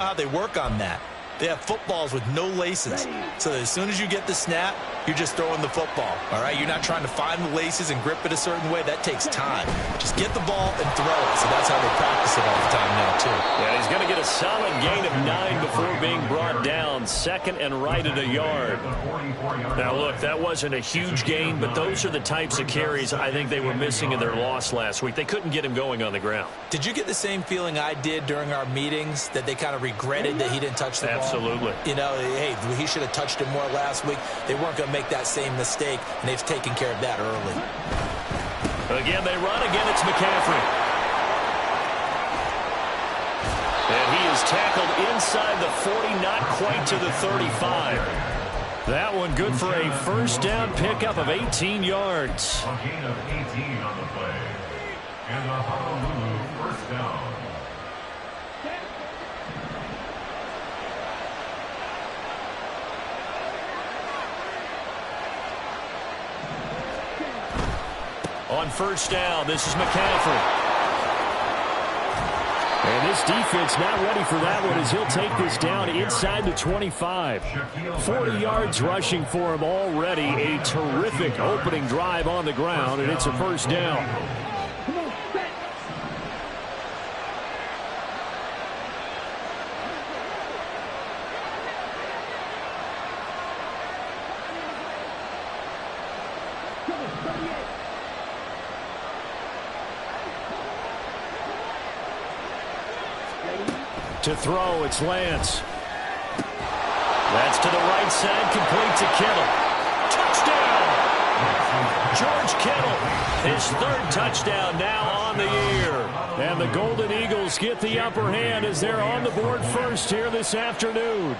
How they work on that. They have footballs with no laces. So as soon as you get the snap, you're just throwing the football. All right, you're not trying to find the laces and grip it a certain way. That takes time. Just get the ball and throw it. So that's how they practice it all the time now, too. Yeah, he's going to get a solid gain of 9 before being brought down. Second and right at a yard. Now, look, that wasn't a huge gain, but those are the types of carries I think they were missing in their loss last week. They couldn't get him going on the ground. Did you get the same feeling I did during our meetings, that they kind of regretted that he didn't touch the ball? Absolutely. You know, hey, he should have touched it more last week. They weren't going to make that same mistake, and they've taken care of that early. Again, they run. Again, it's McCaffrey. And he is tackled inside the 40, not quite to the 35. That one good for a first down pickup of 18 yards. A gain of 18 on the play. And a Honolulu first down. On first down, this is McCaffrey. And this defense not ready for that one as he'll take this down inside the 25. 40 yards rushing for him already. A terrific opening drive on the ground, and it's a first down. To throw, it's Lance. That's to the right side, complete to Kittle. Touchdown! George Kittle, his third touchdown now on the year. And the Golden Eagles get the upper hand as they're on the board first here this afternoon.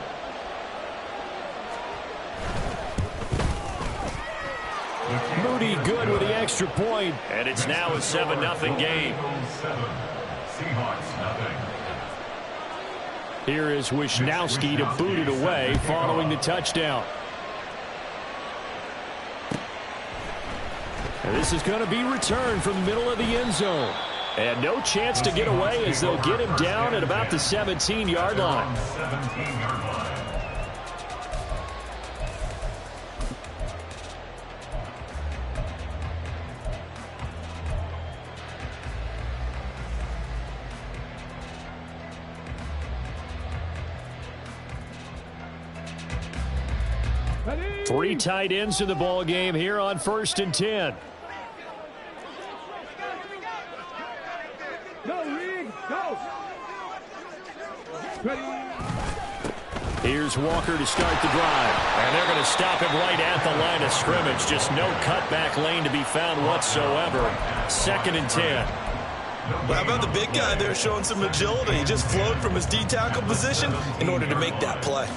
Moody good with the extra point. And it's now a 7-0 game. Seahawks nothing. Here is Wisnowski to boot it away following the touchdown. And this is going to be returned from the middle of the end zone. And no chance to get away as they'll get him down at about the 17-yard line. 17-yard line. Three tight ends in the ball game here on 1st and 10. Here's Walker to start the drive. And they're going to stop him right at the line of scrimmage. Just no cutback lane to be found whatsoever. 2nd and 10. Well, how about the big guy there showing some agility? He just flowed from his D-tackle position in order to make that play.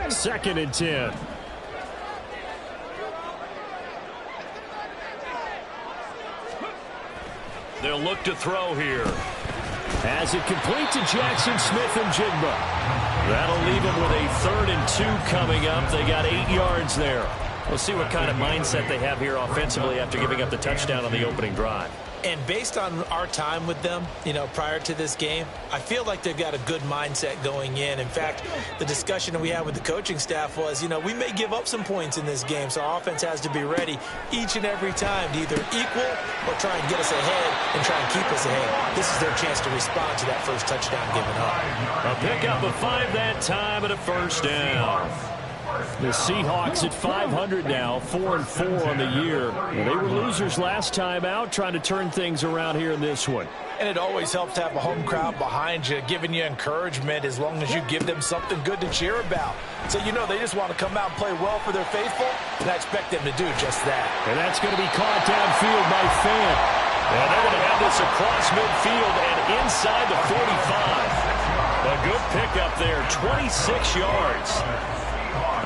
2nd and 10. They'll look to throw here. As it complete to Jackson Smith and Jigba. That'll leave them with a 3rd and 2 coming up. They got 8 yards there. We'll see what kind of mindset they have here offensively after giving up the touchdown on the opening drive. And based on our time with them, you know, prior to this game, I feel like they've got a good mindset going in. In fact, the discussion that we had with the coaching staff was, you know, we may give up some points in this game, so our offense has to be ready each and every time to either equal or try and get us ahead and try and keep us ahead. This is their chance to respond to that first touchdown given up. A pickup of 5 that time and a first down. The Seahawks at 500 now, 4-4 on the year. They were losers last time out, trying to turn things around here in this one. And it always helps to have a home crowd behind you, giving you encouragement as long as you give them something good to cheer about. So, you know, they just want to come out and play well for their faithful, and I expect them to do just that. And that's going to be caught downfield by Fant. And they're going to have this across midfield and inside the 45. A good pickup there, 26 yards.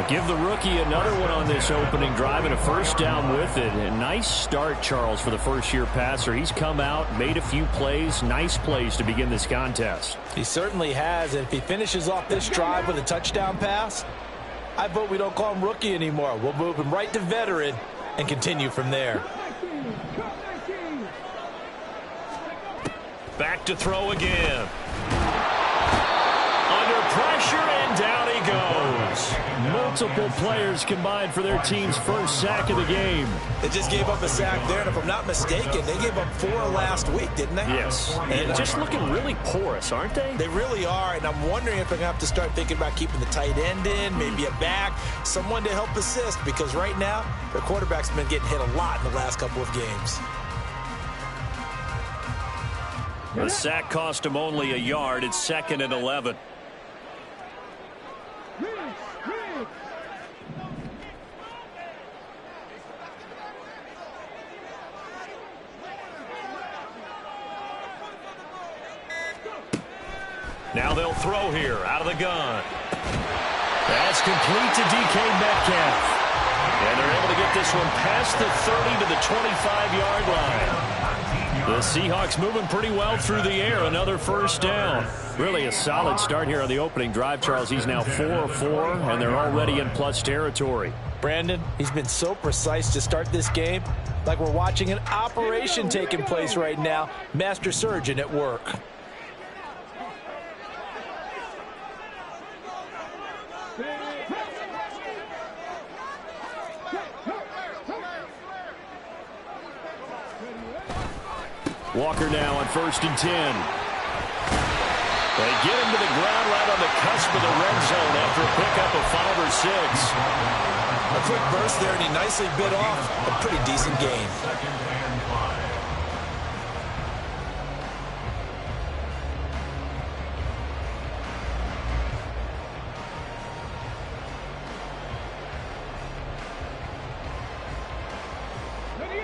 Give the rookie another one on this opening drive and a first down with it. A nice start, Charles, for the first-year passer. He's come out, made a few plays, nice plays to begin this contest. He certainly has, and if he finishes off this drive with a touchdown pass, I vote we don't call him rookie anymore. We'll move him right to veteran and continue from there. Back to throw again. Under pressure, and down he goes. Multiple players combined for their team's first sack of the game. They just gave up a sack there, and if I'm not mistaken, they gave up 4 last week, didn't they? Yes. And just looking really porous, aren't they? They really are, and I'm wondering if they're going to have to start thinking about keeping the tight end in, maybe a back, someone to help assist, because right now, their quarterback's been getting hit a lot in the last couple of games. The sack cost him only a yard. It's 2nd and 11. Now they'll throw here out of the gun. That's complete to DK Metcalf. And they're able to get this one past the 30 to the 25-yard line. The Seahawks moving pretty well through the air. Another first down. Really a solid start here on the opening drive, Charles. He's now 4-4, and they're already in plus territory. Brandon, he's been so precise to start this game, like we're watching an operation taking place right now. Master surgeon at work. Walker now on 1st and 10. They get him to the ground right on the cusp of the red zone after a pickup of 5 or 6. A quick burst there, and he nicely bit off a pretty decent gain.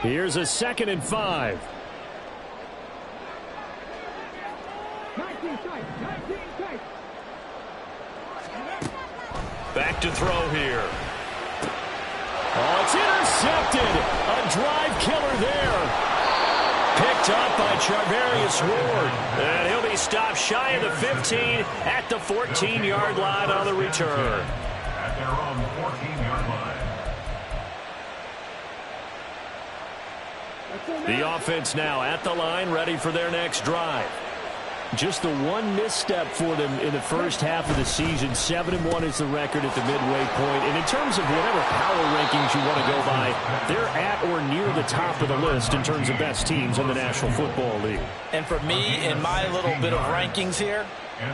Here's a 2nd and 5. Back to throw here. Oh, it's intercepted. A drive killer there. Picked up by Charvarius Ward. And he'll be stopped shy of the 15 at the 14-yard line on the return. At their own 14-yard line. The offense now at the line, ready for their next drive. Just the one misstep for them in the first half of the season. 7-1 is the record at the midway point. And in terms of whatever power rankings you want to go by, they're at or near the top of the list in terms of best teams in the National Football League. And for me, in my little bit of rankings here,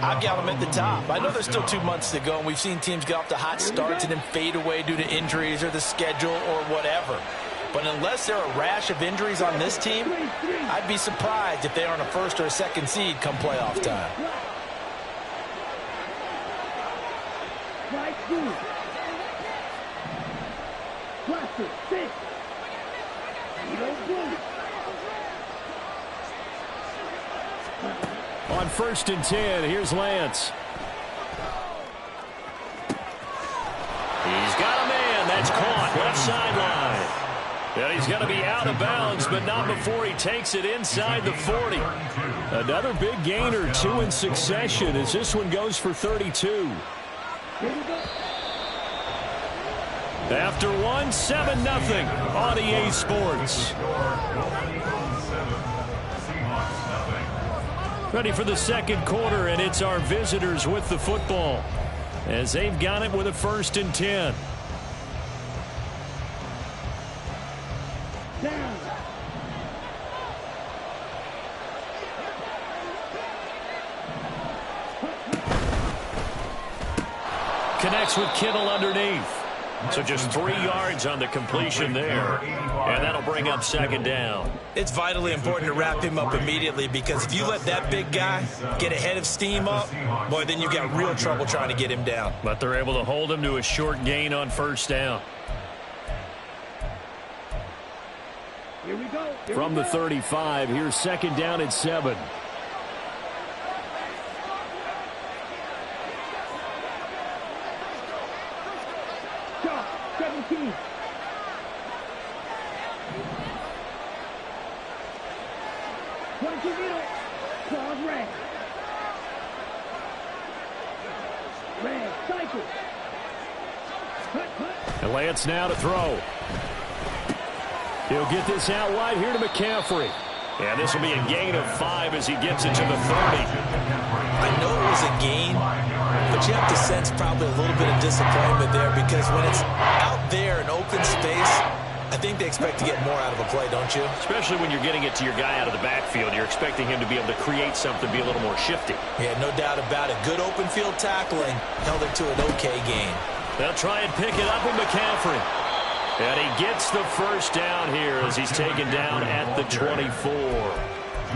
I've got them at the top. I know there's still 2 months to go, and we've seen teams get off to hot starts and then fade away due to injuries or the schedule or whatever. But unless there are a rash of injuries on this team, I'd be surprised if they aren't a 1st or a 2nd seed come playoff time. On 1st and 10, here's Lance. He's got a man. That's caught. Left sideline. And he's going to be out of bounds, but not before he takes it inside the 40. Another big gain or 2 in succession as this one goes for 32. After 1, 7-0 on EA Sports. Ready for the 2nd quarter, and it's our visitors with the football as they've got it with a 1st and 10. Connects with Kittle underneath. So just 3 yards on the completion there. And that'll bring up 2nd down. It's vitally important to wrap him up immediately, because if you let that big guy get ahead of steam up, boy, then you've got real trouble trying to get him down. But they're able to hold him to a short gain on 1st down. Here we go. From the 35, here's 2nd down and 7. Shot, 17. Claws red. Red, cycle. And Lance now to throw. He'll get this out wide here to McCaffrey. And this will be a gain of 5 as he gets it to the 30. I know it was a gain, but you have to sense probably a little bit of disappointment there because when it's out there in open space, I think they expect to get more out of a play, don't you? Especially when you're getting it to your guy out of the backfield. You're expecting him to be able to create something, be a little more shifty. Yeah, no doubt about it. Good open field tackling held it to an okay gain. They'll try and pick it up with McCaffrey. And he gets the first down here as he's taken down at the 24.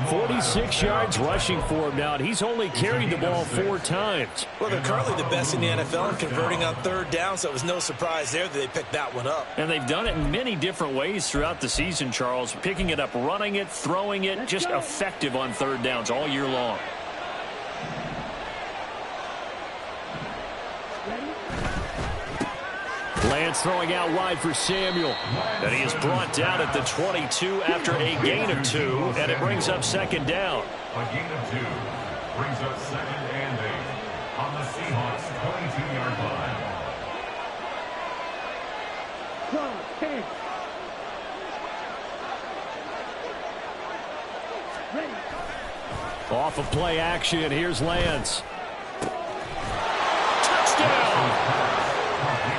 46 yards rushing for him now, and he's only carried the ball 4 times. Well, they're currently the best in the NFL in converting on third down, so it was no surprise there that they picked that one up. And they've done it in many different ways throughout the season, Charles. Picking it up, running it, throwing it, just effective on third downs all year long. Lance throwing out wide for Samuel. And he is brought down at the 22 after a gain of 2, and it brings up second down. A gain of 2 brings up 2nd and 8 on the Seahawks 22-yard line. Cross, 10. Ready. Off of play action, here's Lance. Touchdown!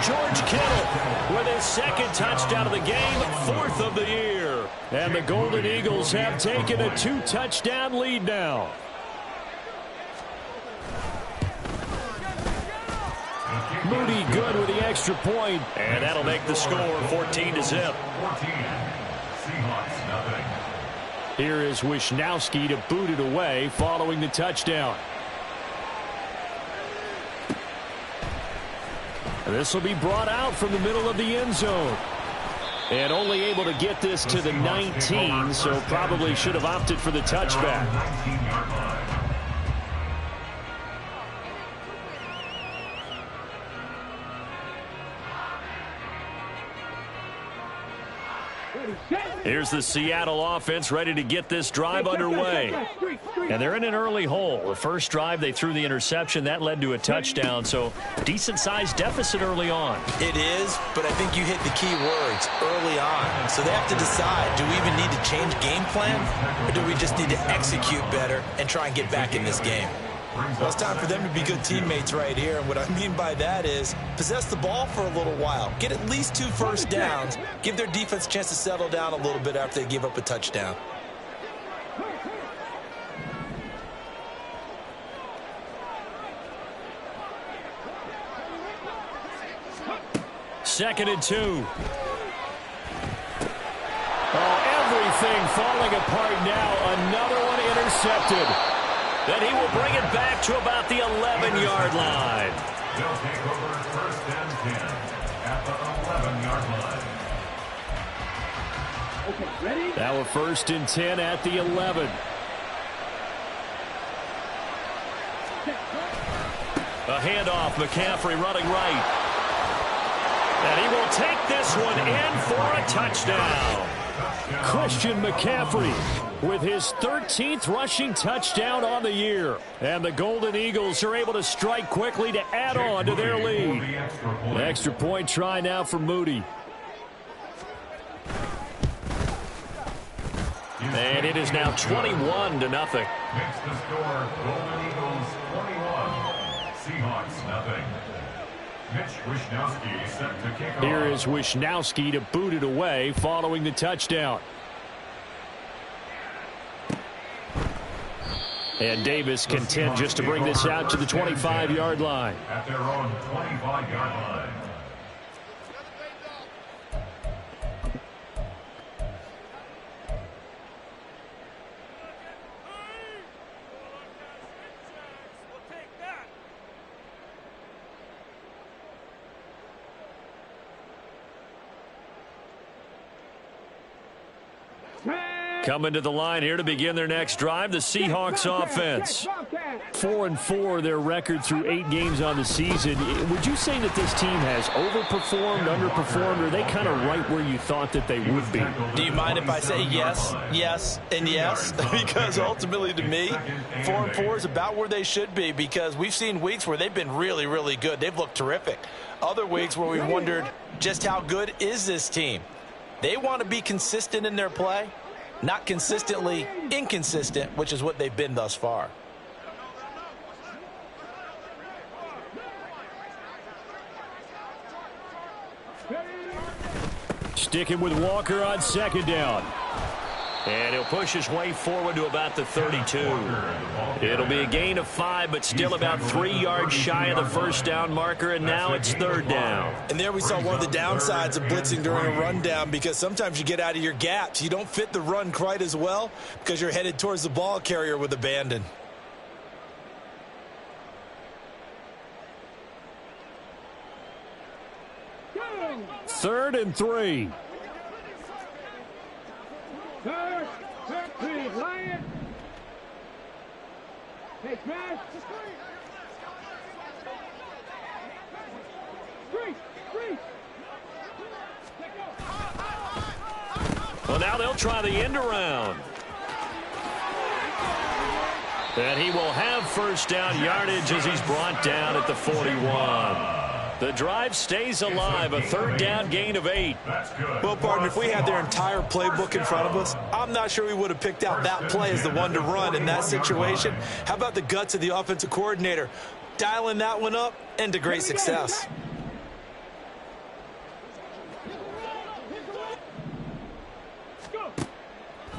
George Kittle with his 2nd touchdown of the game, 4th of the year. And the Golden Eagles have taken a 2-touchdown lead now. Moody good with the extra point, and that'll make the score 14-0. 14. Seahawks nothing. Here is Wisnowski to boot it away following the touchdown. This will be brought out from the middle of the end zone. And only able to get this to the 19, so probably should have opted for the touchback. 19-yard line. Here's the Seattle offense ready to get this drive underway. And they're in an early hole. The first drive, they threw the interception. That led to a touchdown, so decent-sized deficit early on. It is, but I think you hit the key words, early on. So they have to decide, do we even need to change game plan, or do we just need to execute better and try and get back in this game? Well, it's time for them to be good teammates right here, and what I mean by that is possess the ball for a little while, get at least 2 first downs, give their defense a chance to settle down a little bit after they give up a touchdown. Second and 2. Oh, everything falling apart now. Another one intercepted. Then he will bring it back to about the 11-yard line. They'll take over 1st and 10 at the 11-yard line. Okay, ready? Now a 1st and 10 at the 11. A handoff, McCaffrey running right. And he will take this one in for a touchdown. Christian McCaffrey with his 13th rushing touchdown on the year. And the Golden Eagles are able to strike quickly to add on to their lead. An extra point try now for Moody. And it is now 21-0. Makes the score Golden Eagles 21, Seahawks nothing. Mitch Wisnowski set to kick off. Here is Wisnowski to boot it away following the touchdown. And Davis content just to bring this out to the 25-yard line. At their own 25-yard line. Coming to the line here to begin their next drive, the Seahawks offense. 4-4 their record through 8 games on the season. Would you say that this team has overperformed, underperformed, or are they kind of right where you thought that they would be? Do you mind if I say yes, yes, and yes? Because ultimately to me, 4-4 is about where they should be because we've seen weeks where they've been really, really good. They've looked terrific. Other weeks where we've wondered just how good is this team. They want to be consistent in their play. not consistently inconsistent, which is what they've been thus far. Sticking with Walker on second down. And he'll push his way forward to about the 32. It'll be a gain of 5, but still about 3 yards shy of the first down marker, and now it's third down. And there we saw one of the downsides of blitzing during a rundown, because sometimes you get out of your gaps. You don't fit the run quite as well because you're headed towards the ball carrier with abandon. Third and 3. Third, three, Lion. Hey, smash. Three. Well, now they'll try the end around. And he will have first down yardage as he's brought down at the 41. The drive stays alive, a third down gain of 8. Well, partner, if we had their entire playbook in front of us, I'm not sure we would have picked out that play as the one to run in that situation. How about the guts of the offensive coordinator? Dialing that one up into great success.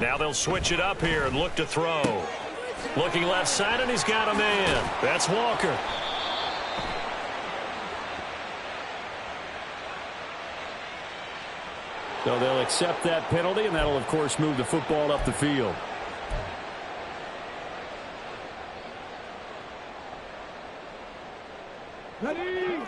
Now they'll switch it up here and look to throw. Looking left side, and he's got a man. That's Walker. So they'll accept that penalty, and that'll, of course, move the football up the field. Ready.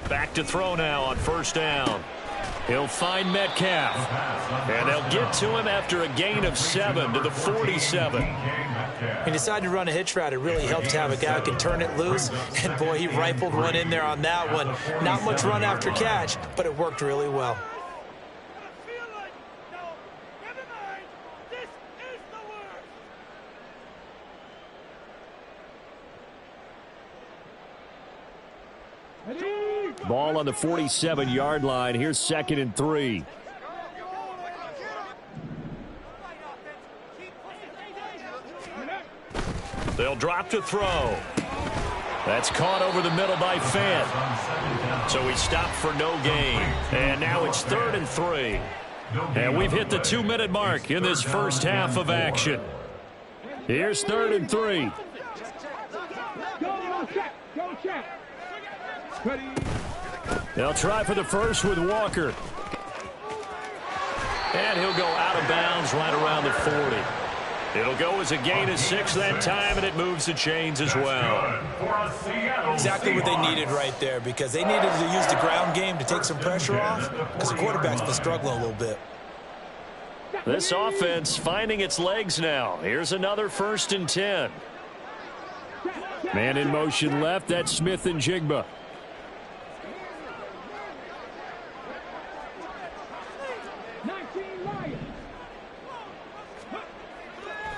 Back to throw now on first down. He'll find Metcalf. And they'll get to him after a gain of 7 to the 47. He decided to run a hitch route. It really helped to have a guy who can turn it loose. And, boy, he rifled one in there on that one. Not much run after catch, but it worked really well. Ball on the 47-yard line. Here's second and 3. They'll drop to throw. That's caught over the middle by Fant. So he stopped for no gain. And now it's third and 3. And we've hit the 2-minute mark in this first half of action. Here's third and 3. Go check. Ready. They'll try for the first with Walker. And he'll go out of bounds right around the 40. It'll go as a gain of 6 that time, and it moves the chains as well. Exactly what they needed right there, because they needed to use the ground game to take some pressure off, because the quarterback's been struggling a little bit. This offense finding its legs now. Here's another first and 10. Man in motion left. That's Smith and Jigba.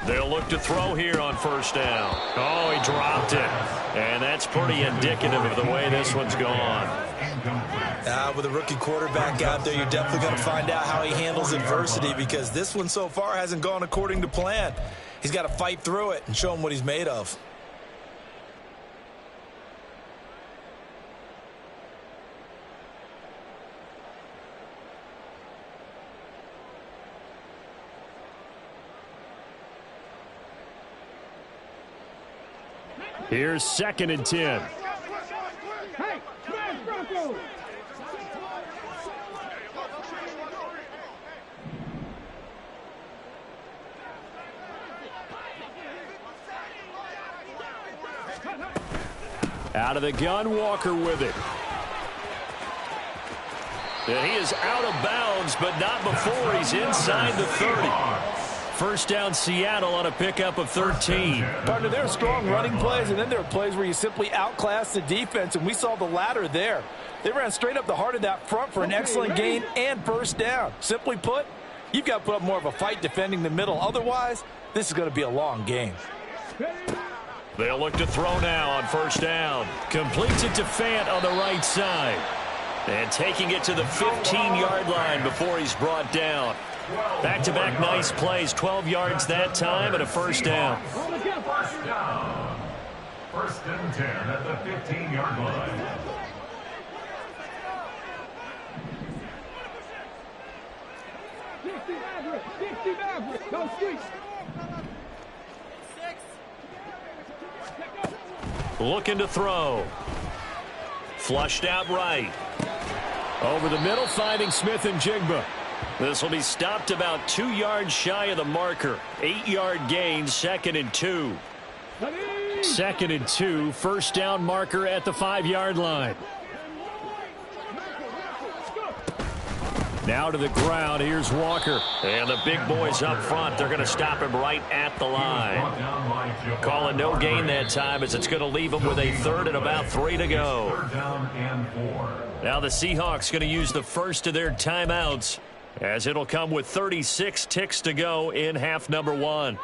They'll look to throw here on first down. Oh, he dropped it. And that's pretty indicative of the way this one's gone. With a rookie quarterback out there, you're definitely going to find out how he handles adversity, because this one so far hasn't gone according to plan. He's got to fight through it and show him what he's made of. Here's second and 10. Hey, smash Bronco. Out of the gun, Walker with it. And he is out of bounds, but not before he's inside the 30. First down, Seattle on a pickup of 13. Partner, there are strong running plays, and then there are plays where you simply outclass the defense, and we saw the latter there. They ran straight up the heart of that front for an excellent gain and first down. Simply put, you've got to put up more of a fight defending the middle. Otherwise, this is going to be a long game. They'll look to throw now on first down. Completes it to Fant on the right side. And taking it to the 15-yard line before he's brought down. Back-to-back nice plays. 12 yards that time and a first down. First down. 1st and 10 at the 15-yard line. Go street. Looking to throw. Flushed out right. Over the middle, finding Smith and Jigba. This will be stopped about 2 yards shy of the marker. 8-yard gain, 2nd and 2. 2nd and 2, first down marker at the 5-yard line. Now to the ground, here's Walker. And the big boys up front, they're going to stop him right at the line. Calling no gain that time as it's going to leave him with a 3rd and about 3 to go. 3rd down and 4. Now the Seahawks going to use the first of their timeouts as it'll come with 36 ticks to go in half number 1.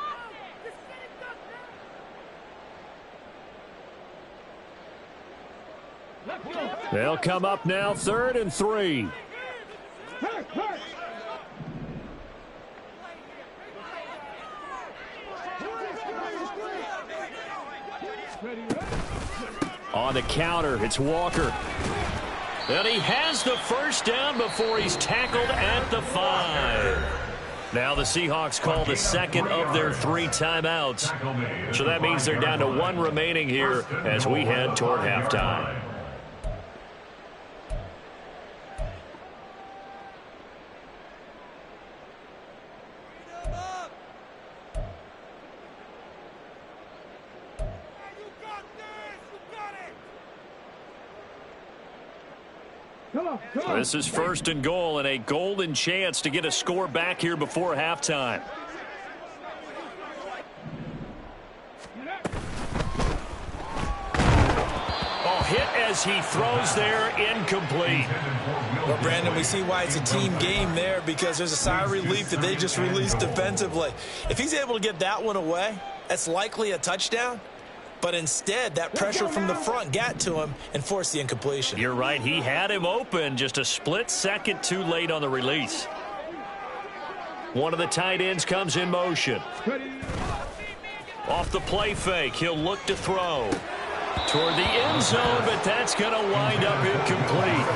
They'll come up now 3rd and 3. On the counter, it's Walker. And he has the first down before he's tackled at the 5. Now the Seahawks call the 2nd of their 3 timeouts. So that means they're down to 1 remaining here as we head toward halftime. This is 1st and goal and a golden chance to get a score back here before halftime. Oh, hit as he throws there, incomplete. Well, Brandon, we see why it's a team game there because there's a sigh of relief that they just released defensively. If he's able to get that one away, that's likely a touchdown. But instead, that pressure from the front got to him and forced the incompletion. You're right. He had him open, just a split second too late on the release. One of the tight ends comes in motion. Off the play fake, he'll look to throw. Toward the end zone, but that's going to wind up incomplete.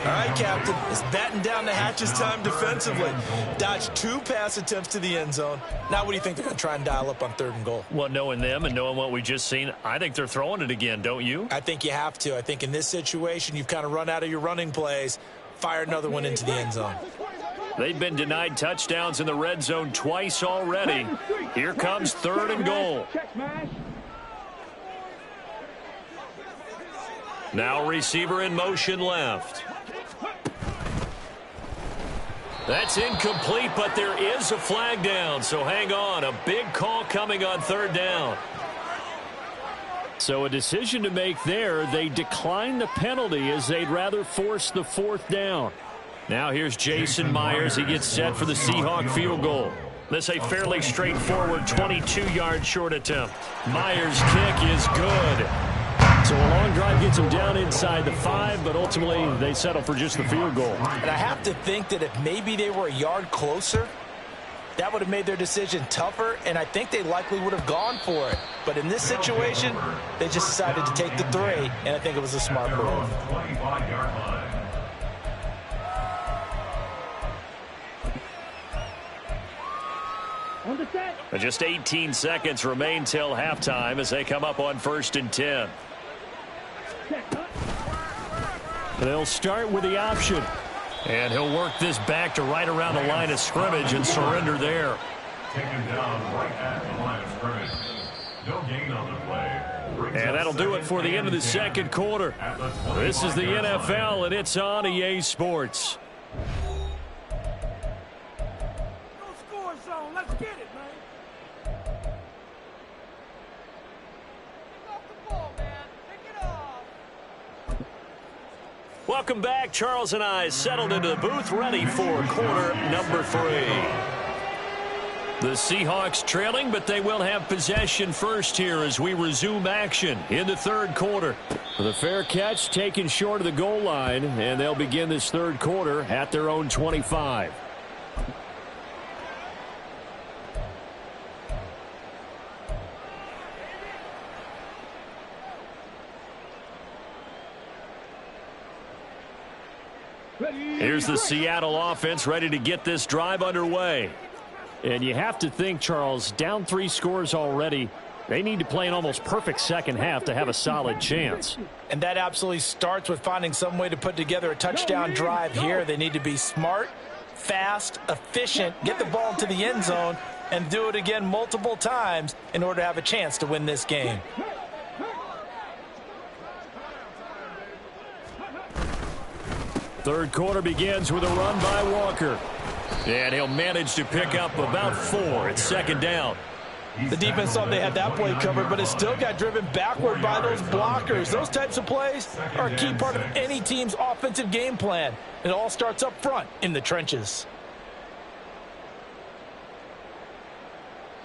All right, Captain. It's batting down the hatches time defensively. Dodged 2 pass attempts to the end zone. Now what do you think they're going to try and dial up on 3rd and goal? Well, knowing them and knowing what we just seen, I think they're throwing it again, don't you? I think you have to. I think in this situation, you've kind of run out of your running plays. Fire another one into the end zone. They've been denied touchdowns in the red zone twice already. Here comes 3rd and goal. Now receiver in motion left. That's incomplete, but there is a flag down, so hang on. A big call coming on 3rd down. So a decision to make there. They decline the penalty as they'd rather force the 4th down. Now here's Jason Myers. He gets set for the Seahawk field goal. This a fairly straightforward 22-yard short attempt. Myers' kick is good. So a long drive gets them down inside the 5, but ultimately they settle for just the field goal. And I have to think that if maybe they were a yard closer, that would have made their decision tougher, and I think they likely would have gone for it. But in this situation, they just decided to take the 3, and I think it was a smart move. 25-yard line. Just 18 seconds remain till halftime as they come up on 1st and 10. They'll start with the option. And he'll work this back to right around the line of scrimmage and surrender there. Taken down right at the line of scrimmage. No gain on the play. And that'll do it for the end of the 2nd quarter. This is the NFL, and it's on EA Sports. Let's get it, man. Pick off the ball, man. Pick it off. Welcome back. Charles and I settled into the booth, ready for quarter number 3. The Seahawks trailing, but they will have possession first here as we resume action in the third quarter. The fair catch taken short of the goal line, and they'll begin this third quarter at their own 25. Here's the Seattle offense ready to get this drive underway. And you have to think, Charles, down 3 scores already. They need to play an almost perfect second half to have a solid chance. And that absolutely starts with finding some way to put together a touchdown drive here. They need to be smart, fast, efficient, get the ball to the end zone, and do it again multiple times in order to have a chance to win this game. Third quarter begins with a run by Walker. And he'll manage to pick up about 4. It's second down. The defense thought they had that play covered, but it still got driven backward by those blockers. Those types of plays are a key part of any team's offensive game plan. It all starts up front in the trenches.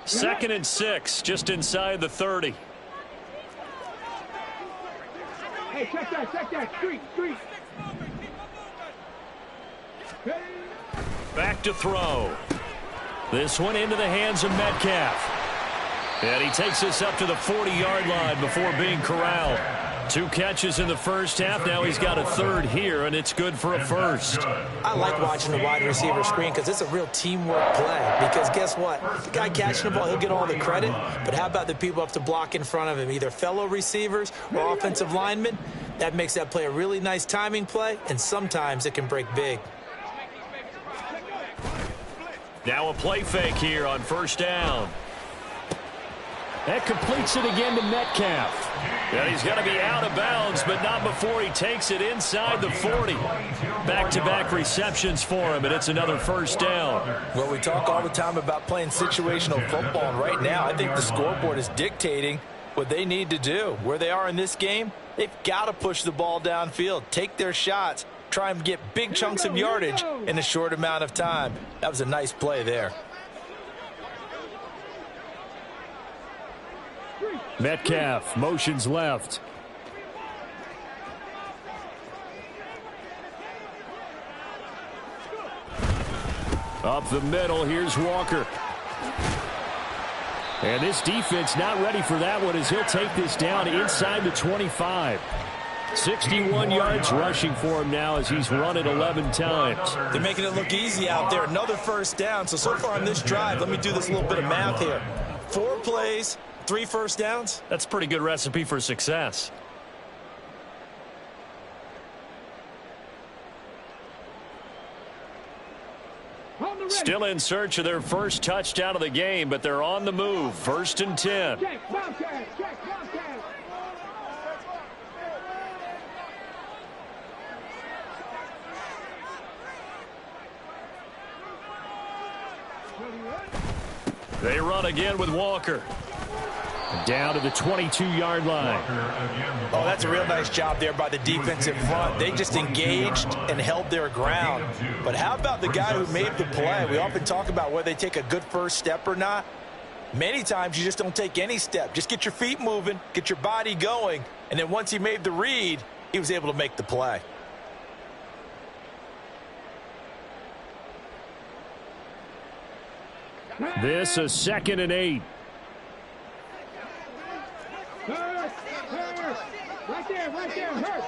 2nd and 6, just inside the 30. Hey, check that. Street. Back to throw. This one into the hands of Metcalf. And he takes this up to the 40-yard line before being corralled. 2 catches in the first half. Now he's got a third here, and it's good for a first. I like watching the wide receiver screen because it's a real teamwork play. Because guess what? The guy catching the ball, he'll get all the credit. But how about the people up to block in front of him, either fellow receivers or offensive linemen? That makes that play a really nice timing play, and sometimes it can break big. Now a play fake here on first down. That completes it again to Metcalf. And he's got to be out of bounds, but not before he takes it inside the 40. Back-to-back receptions for him, and it's another first down. Well, we talk all the time about playing situational football, and right now I think the scoreboard is dictating what they need to do. Where they are in this game, they've got to push the ball downfield, take their shots, try and get big chunks of yardage in a short amount of time. That was a nice play there. Metcalf motions left. Up the middle, here's Walker. And this defense not ready for that one as he'll take this down inside the 25. 61 yards rushing for him now as he's run it 11 times. They're making it look easy out there. Another first down. So far on this drive, let me do this little bit of math here. 4 plays, 3 first downs. That's a pretty good recipe for success. Still in search of their first touchdown of the game, but they're on the move. 1st and 10. They run again with Walker. Down to the 22-yard line. Oh, that's a real nice job there by the defensive front. They just engaged and held their ground. But how about the guy who made the play? We often talk about whether they take a good first step or not. Many times you just don't take any step. Just get your feet moving, get your body going, and then once he made the read, he was able to make the play. This is 2nd and 8. Right there, hurt.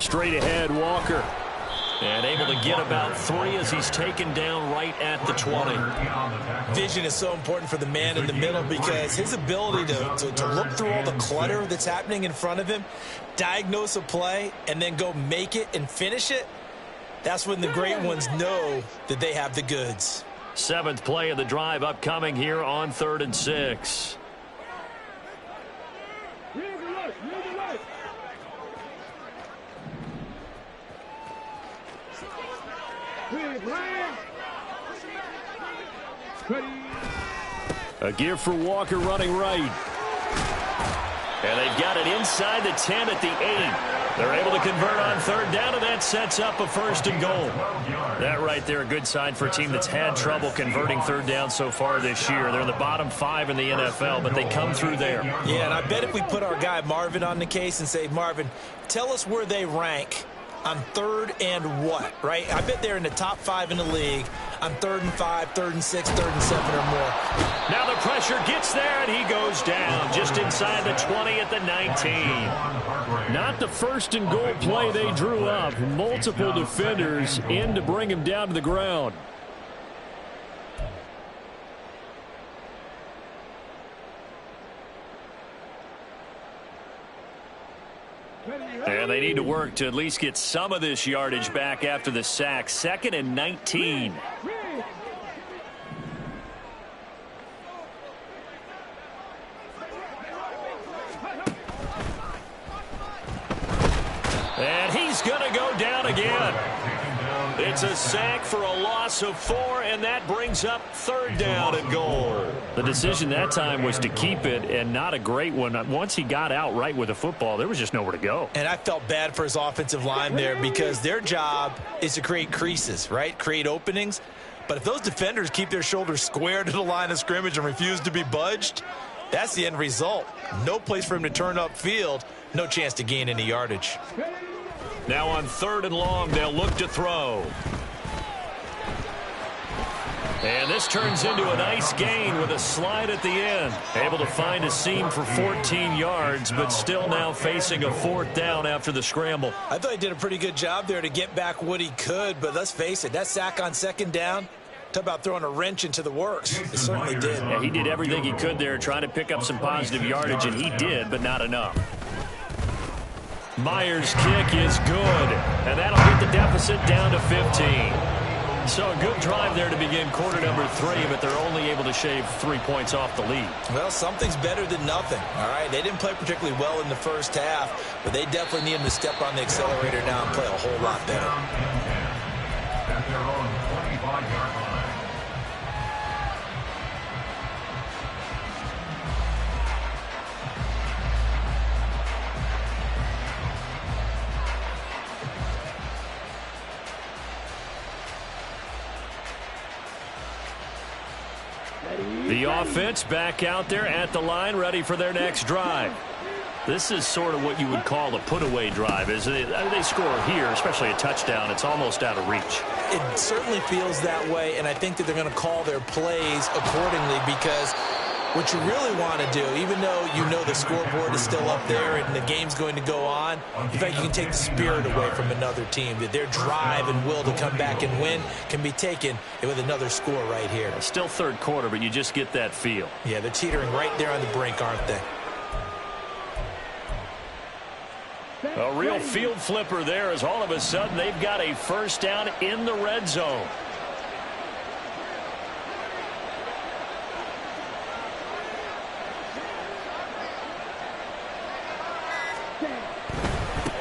Straight ahead, Walker. And able to get about 3 as he's taken down right at the 20. Vision is so important for the man in the middle because his ability to look through all the clutter that's happening in front of him, diagnose a play, and then go make it and finish it, that's when the great ones know that they have the goods. 7th play of the drive upcoming here on 3rd and 6. A give for Walker running right. And they've got it inside the 10 at the 8. They're able to convert on third down, and that sets up a 1st and goal. That right there, a good sign for a team that's had trouble converting third down so far this year. They're in the bottom 5 in the NFL, but they come through there. Yeah, and I bet if we put our guy Marvin on the case and say, Marvin, tell us where they rank on 3rd and what, right? I bet they're in the top 5 in the league on 3rd and 5, 3rd and 6, 3rd and 7 or more. Now the pressure gets there, and he goes down just inside the 20 at the 19. Not the 1st and goal play they drew up. Multiple defenders in to bring him down to the ground. And they need to work to at least get some of this yardage back after the sack. 2nd and 19. And he's going to go down again. It's a sack for a loss of 4, and that brings up 3rd down and goal. The decision that time was to keep it, and not a great one. Once he got out right with the football, there was just nowhere to go. And I felt bad for his offensive line there because their job is to create creases, right? Create openings. But if those defenders keep their shoulders square to the line of scrimmage and refuse to be budged, that's the end result. No place for him to turn upfield. No chance to gain any yardage. Now on 3rd and long, they'll look to throw. And this turns into a nice gain with a slide at the end. Able to find a seam for 14 yards, but still now facing a 4th down after the scramble. I thought he did a pretty good job there to get back what he could, but let's face it, that sack on 2nd down, talk about throwing a wrench into the works. It certainly did. Yeah, he did everything he could there trying to pick up some positive yardage, and he did, but not enough. Myers' kick is good, and that'll get the deficit down to 15. So a good drive there to begin quarter number 3, but they're only able to shave 3 points off the lead. Well, something's better than nothing, all right? They didn't play particularly well in the first half, but they definitely need him to step on the accelerator now and play a whole lot better. At their own 25-yard line. The offense back out there at the line, ready for their next drive. This is sort of what you would call a put-away drive, isn't it? They score here, especially a touchdown. It's almost out of reach. It certainly feels that way, and I think that they're going to call their plays accordingly because what you really want to do, even though you know the scoreboard is still up there and the game's going to go on, in fact, you can take the spirit away from another team, that their drive and will to come back and win can be taken with another score right here. Still 3rd quarter, but you just get that feel. Yeah, they're teetering right there on the brink, aren't they? A real field flipper there as all of a sudden they've got a 1st down in the red zone.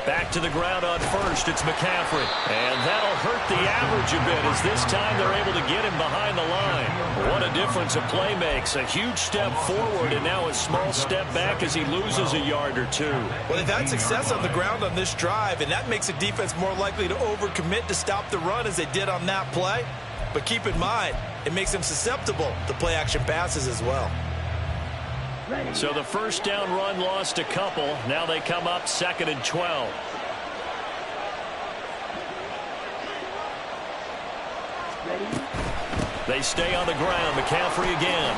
Back to the ground on 1st. It's McCaffrey. And that'll hurt the average a bit as this time they're able to get him behind the line. What a difference a play makes. A huge step forward and now a small step back as he loses a yard or 2. Well, they've had success on the ground on this drive, and that makes a defense more likely to overcommit to stop the run as they did on that play. But keep in mind, it makes them susceptible to play-action passes as well. So the 1st down run lost a couple. Now they come up 2nd and 12. They stay on the ground. McCaffrey again.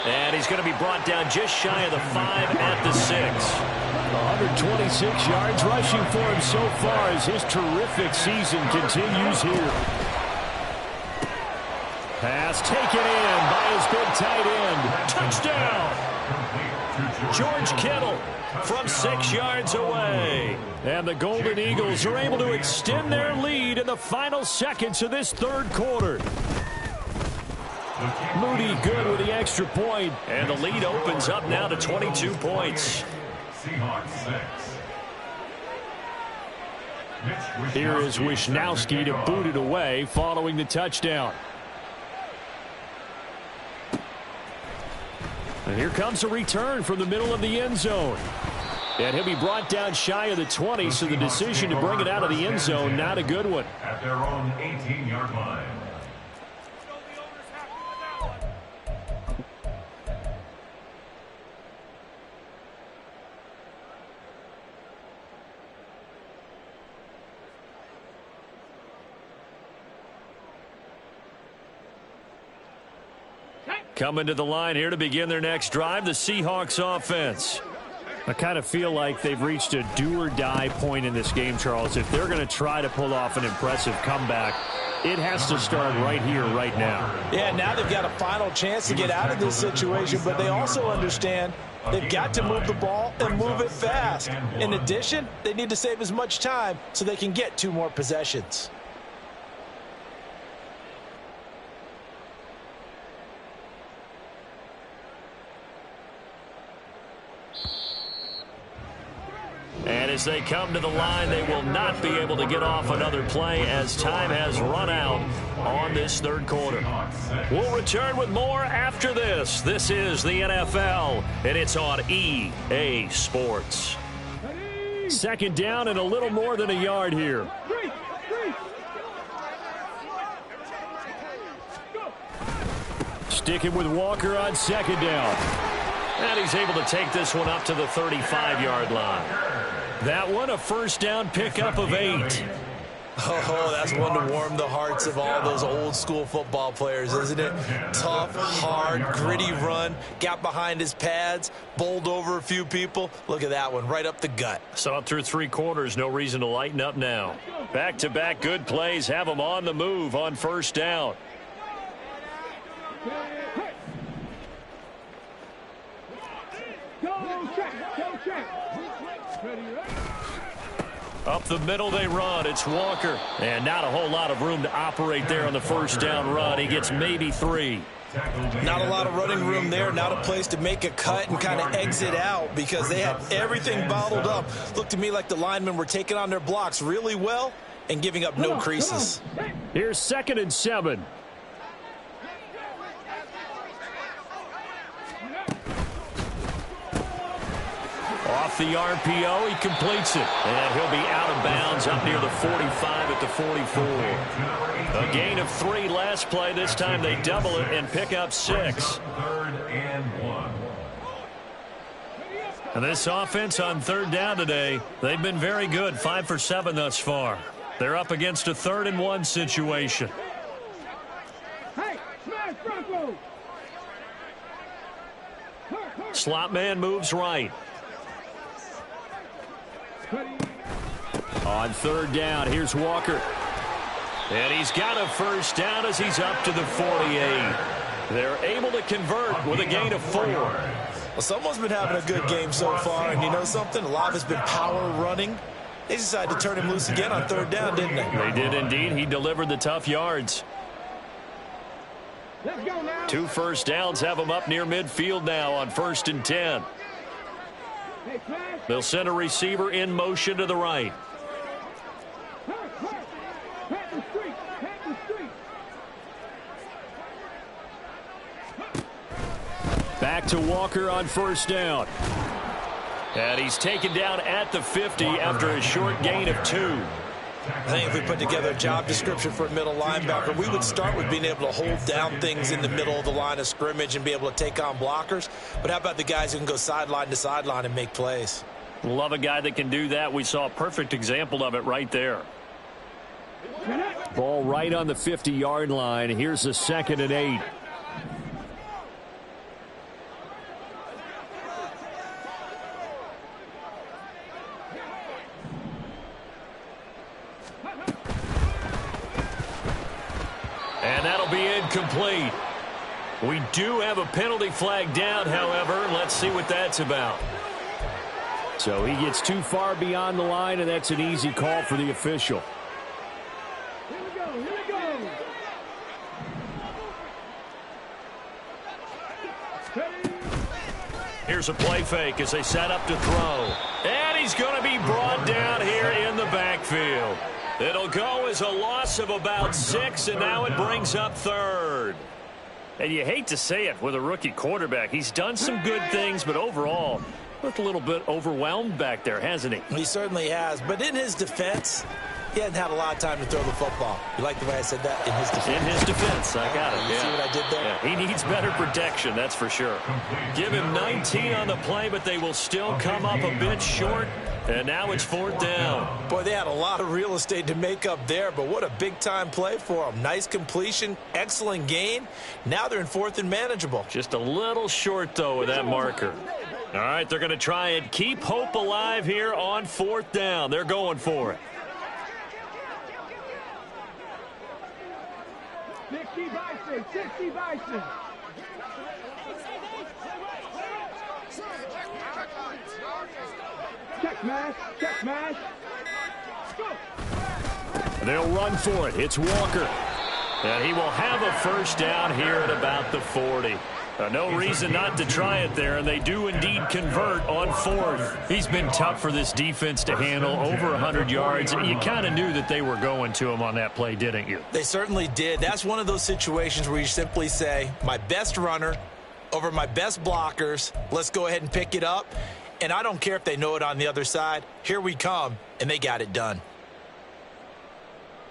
And he's going to be brought down just shy of the 5 at the 6. 126 yards rushing for him so far as his terrific season continues here. Pass taken in by his big tight end. Touchdown! George Kittle from 6 yards away. And the Golden Eagles are able to extend their lead in the final seconds of this 3rd quarter. Moody good with the extra point. And the lead opens up now to 22 points. Seahawks 6. Here is Wisnowski to boot it away following the touchdown. And here comes a return from the middle of the end zone. And he'll be brought down shy of the 20, so the decision to bring it out of the end zone, not a good one. At their own 18-yard line. Coming to the line here to begin their next drive, the Seahawks offense. I kind of feel like they've reached a do-or-die point in this game, Charles. If they're going to try to pull off an impressive comeback, it has to start right here, right now. Yeah, now they've got a final chance to get out of this situation, but they also understand they've got to move the ball and move it fast. In addition, they need to save as much time so they can get 2 more possessions. And as they come to the line, they will not be able to get off another play as time has run out on this third quarter. We'll return with more after this. This is the NFL, and it's on EA Sports. Second down and a little more than a yard here. Sticking with Walker on second down. And he's able to take this one up to the 35-yard line. That one, a first down pickup of 8. Oh, that's one to warm the hearts of all those old school football players, isn't it? Tough, hard, gritty run, got behind his pads, bowled over a few people. Look at that one, right up the gut. Saw it through 3 quarters, no reason to lighten up now. Back-to-back good plays have them on the move on first down. Up the middle they run. It's Walker. And not a whole lot of room to operate there on the first down run. He gets maybe 3. Not a lot of running room there. Not a place to make a cut and kind of exit out because they had everything bottled up. Looked to me like the linemen were taking on their blocks really well and giving up no creases. Here's 2nd and 7. Off the RPO, he completes it. And he'll be out of bounds up near the 45 at the 44. A gain of 3 last play. This time they double it and pick up 6. 3rd and 1. And this offense on 3rd down today, they've been very good. 5 for 7 thus far. They're up against a 3rd and 1 situation. Slot man moves right. On 3rd down, here's Walker. And he's got a first down as he's up to the 48. They're able to convert with a gain of 4. Well, someone's been having a good game so far, and you know something? A lot has been power running. They decided to turn him loose again on 3rd down, didn't they? They did indeed. He delivered the tough yards. 2 first downs have him up near midfield now on 1st and 10. They'll send a receiver in motion to the right. Back to Walker on 1st down. And he's taken down at the 50 after a short gain of 2. I think if we put together a job description for a middle linebacker, we would start with being able to hold down things in the middle of the line of scrimmage and be able to take on blockers. But how about the guys who can go sideline to sideline and make plays? Love a guy that can do that. We saw a perfect example of it right there. Ball right on the 50-yard line. Here's a 2nd and 8. And that'll be incomplete. We do have a penalty flag down, however. Let's see what that's about. So he gets too far beyond the line, and that's an easy call for the official. Here's Here's a play fake as they set up to throw. And he's going to be brought down here in the backfield. It'll go as a loss of about 6, and now it brings up third. And you hate to say it with a rookie quarterback. He's done some good things, but overall, looked a little bit overwhelmed back there, hasn't he? He certainly has. But in his defense, he hasn't had a lot of time to throw the football. You like the way I said that? In his defense. In his defense. I got it. You see what I did there? Yeah, he needs better protection, that's for sure. Give him 19 on the play, but they will still come up a bit short. And now it's 4th down. Boy, they had a lot of real estate to make up there, but what a big-time play for them. Nice completion, excellent gain. Now they're in 4th and manageable. Just a little short, though, with that marker. All right, they're going to try and keep hope alive here on 4th down. They're going for it. 60 Bison, 60 Bison. Check mash. Go. They'll run for it. It's Walker. And he will have a 1st down here at about the 40. No reason not to try it there, and they do indeed convert on 4th. He's been tough for this defense to handle, over 100 yards. You kind of knew that they were going to him on that play, didn't you? They certainly did. That's one of those situations where you simply say, my best runner over my best blockers, let's go ahead and pick it up. And I don't care if they know it on the other side. Here we come, and they got it done.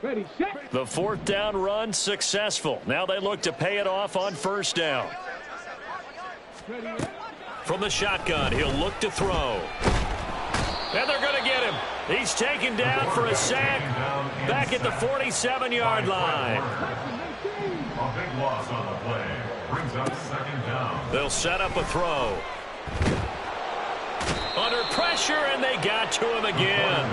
Ready, set. The 4th down run successful. Now they look to pay it off on 1st down. From the shotgun, he'll look to throw. And they're going to get him. He's taken down for a sack back at the 47-yard line. A big loss on the play. Brings up 2nd down. They'll set up a throw. Under pressure, and they got to him again.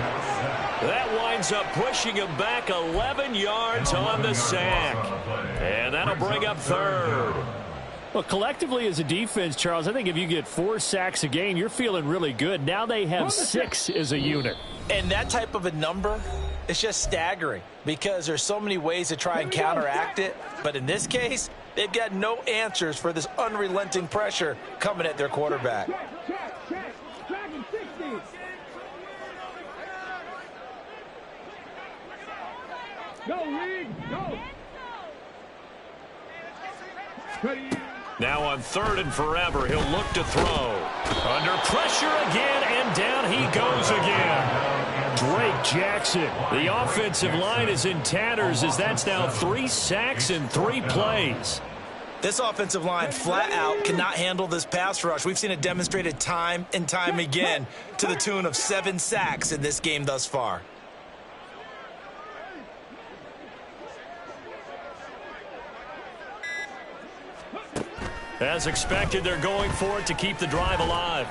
That winds up pushing him back 11 yards on the sack. And that'll bring up 3rd. Well, collectively as a defense, Charles, I think if you get 4 sacks a game, you're feeling really good. Now they have 6 as a unit. And that type of a number, it's just staggering because there's so many ways to try and counteract it. But in this case, they've got no answers for this unrelenting pressure coming at their quarterback. Check. Dragon 60. Go, Reed, go. Ready. Now on 3rd and forever, he'll look to throw. Under pressure again, and down he goes again. Drake Jackson. The offensive line is in tatters as that's now 3 sacks in 3 plays. This offensive line flat out cannot handle this pass rush. We've seen it demonstrated time and time again to the tune of 7 sacks in this game thus far. As expected, they're going for it to keep the drive alive.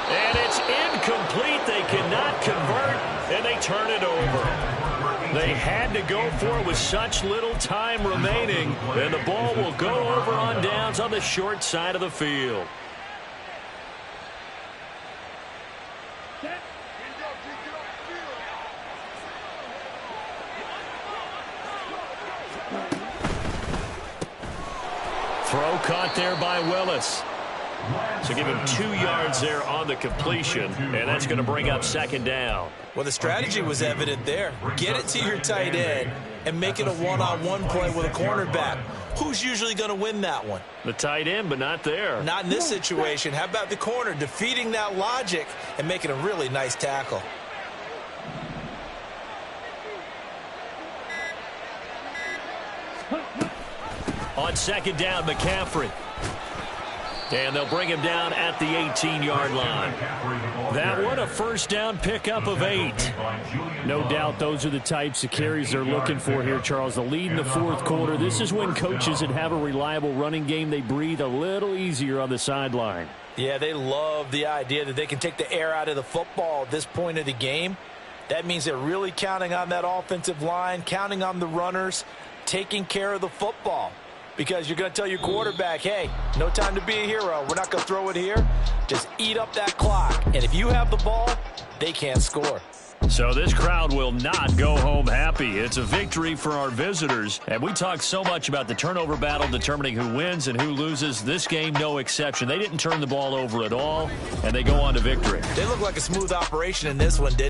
And it's incomplete. They cannot convert, and they turn it over. They had to go for it with such little time remaining, and the ball will go over on downs on the short side of the field. Throw caught there by Willis. So give him 2 yards there on the completion, and that's going to bring up 2nd down. Well, the strategy was evident there. Get it to your tight end and make it a one-on-one play with a cornerback. Who's usually going to win that one? The tight end, but not there. Not in this situation. How about the corner defeating that logic and making a really nice tackle? On 2nd down, McCaffrey. And they'll bring him down at the 18-yard line. That one, a 1st down pickup of 8. No doubt those are the types of carries they're looking for here, Charles. The lead in the 4th quarter. This is when coaches that have a reliable running game, they breathe a little easier on the sideline. Yeah, they love the idea that they can take the air out of the football at this point of the game. That means they're really counting on that offensive line, counting on the runners, taking care of the football. Because you're going to tell your quarterback, hey, no time to be a hero. We're not going to throw it here. Just eat up that clock. And if you have the ball, they can't score. So this crowd will not go home happy. It's a victory for our visitors. And we talked so much about the turnover battle determining who wins and who loses. This game, no exception. They didn't turn the ball over at all, and they go on to victory. They look like a smooth operation in this one, didn't